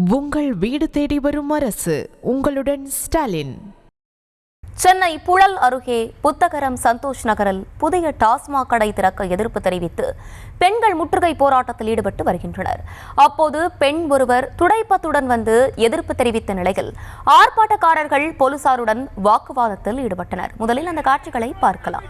உங்கள் வீடு தேடி வரும் அரசு. உங்களுடன் ஸ்டாலின். சென்னை புழல் அருகே புத்தகரம் சந்தோஷ் நகரில் புதிய டாஸ்மாக் கடை திறக்க எதிர்ப்பு தெரிவித்து பெண்கள் முற்றுகை போராட்டத்தில் ஈடுபட்டு வருகின்றனர். அப்போது பெண் ஒருவர் துடைப்பத்துடன் வந்து எதிர்ப்பு தெரிவித்த நிலையில் ஆர்ப்பாட்டக்காரர்கள் போலீசாருடன் வாக்குவாதத்தில் ஈடுபட்டனர். முதலில் அந்த காட்சிகளை பார்க்கலாம்.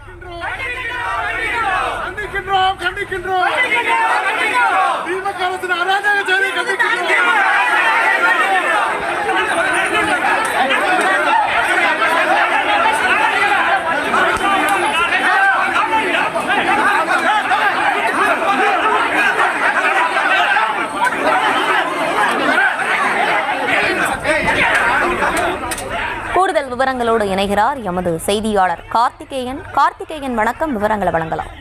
கூடுதல் விவரங்களோடு இணைகிறார் எமது செய்தியாளர் கார்த்திகேயன். வணக்கம், விவரங்களை வழங்கலாம்.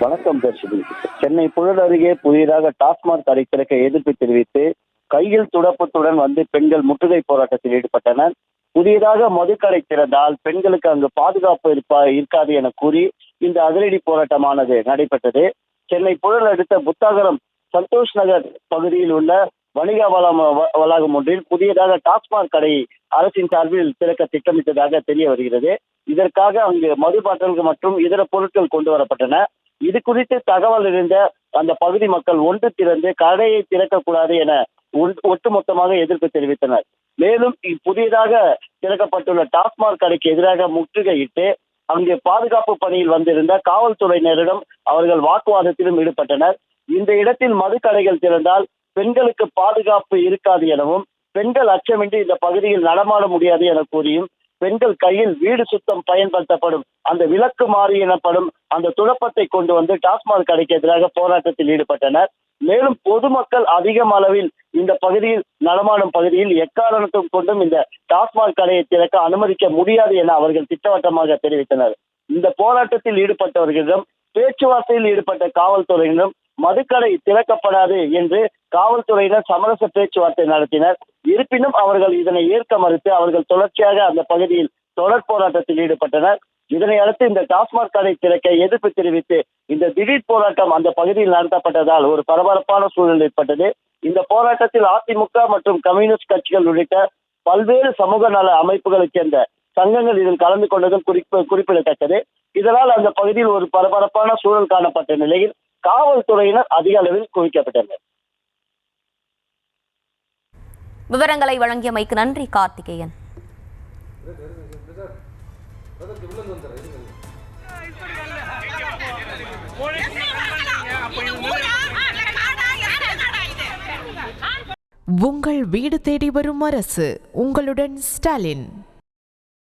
வணக்கம் தர்ஷினி. சென்னை புழல் அருகே புதிதாக டாஸ்மாக் கடை திறக்க எதிர்ப்பு தெரிவித்து கையில் துடப்பத்துடன் வந்து பெண்கள் முற்றுகை போராட்டத்தில் ஈடுபட்டனர். புதியதாக மதுக்கடை திறந்தால் பெண்களுக்கு அங்கு பாதுகாப்பு இருக்காது என கூறி இந்த அதிரடி போராட்டமானது நடைபெற்றது. சென்னை புழல் அடுத்த புத்தகரம் சந்தோஷ் நகர் பகுதியில் உள்ள வணிக வளாகம் ஒன்றில் புதியதாக டாஸ்மாக் கடை அரசின் சார்பில் திறக்க திட்டமிட்டதாக தெரிய வருகிறது. இதற்காக அங்கு மது பாட்டில்கள் மற்றும் இதர பொருட்கள் கொண்டு வரப்பட்டன. இது குறித்து தகவல் இருந்த அந்த பகுதி மக்கள் ஒன்று திறந்து கடையை திறக்கக்கூடாது என ஒட்டுமொத்தமாக எதிர்ப்பு தெரிவித்தனர். மேலும் புதியதாக திறக்கப்பட்டுள்ள டாஸ்மாக் கடைக்கு எதிராக முற்றுகையிட்டு அங்கு பாதுகாப்பு பணியில் வந்திருந்த காவல்துறையினரிடம் அவர்கள் வாக்குவாதத்திலும் ஈடுபட்டனர். இந்த இடத்தில் மது கடைகள் திறந்தால் பெண்களுக்கு பாதுகாப்பு இருக்காது எனவும் பெண்கள் அச்சமின்றி இந்த பகுதியில் நடமாட முடியாது என கூறியும் பெண்கள் கையில் வீடு சுத்தம் பயன்படுத்தப்படும் அந்த விளக்கு மாறி எனப்படும் அந்த துடப்பத்தை கொண்டு வந்து டாஸ்மாக் கடைக்கு எதிராக போராட்டத்தில் ஈடுபட்டனர். மேலும் பொதுமக்கள் அதிகம் அளவில் இந்த பகுதியில் நடமாடும் பகுதியில் எக்காரணத்தும் கொண்டும் இந்த டாஸ்மாக் கடையை திறக்க அனுமதிக்க முடியாது என அவர்கள் திட்டவட்டமாக தெரிவித்தனர். இந்த போராட்டத்தில் ஈடுபட்டவர்களிடம் பேச்சுவார்த்தையில் ஈடுபட்ட காவல்துறையினரும் மதுக்கடை திறக்கப்படாது என்று காவல்துறையினர் சமரச பேச்சுவார்த்தை நடத்தினர். இருப்பினும் அவர்கள் இதனை ஏற்க மறுத்து அவர்கள் தொடர்ச்சியாக அந்த பகுதியில் தொடர் போராட்டத்தில் ஈடுபட்டனர். இதனை அடுத்து இந்த டாஸ்மாக் கடை திறக்க எதிர்ப்பு தெரிவித்து இந்த திடீர் போராட்டம் அந்த பகுதியில் நடத்தப்பட்டதால் ஒரு பரபரப்பான சூழல் ஏற்பட்டது. இந்த போராட்டத்தில் அதிமுக மற்றும் கம்யூனிஸ்ட் கட்சிகள் உள்ளிட்ட பல்வேறு சமூக நல அமைப்புகளைச் சேர்ந்த சங்கங்கள் இதில் கலந்து கொண்டதும் குறிப்பிடத்தக்கது. இதனால் அந்த பகுதியில் ஒரு பரபரப்பான சூழல் காணப்பட்ட நிலையில் காவல்துறையினர் அதிக அளவில் குவிக்கப்பட்டனர். விவரங்களை வழங்கியமைக்கு நன்றி கார்த்திகேயன். உங்கள் வீடு தேடி வரும் அரசு. உங்களுடன் ஸ்டாலின்.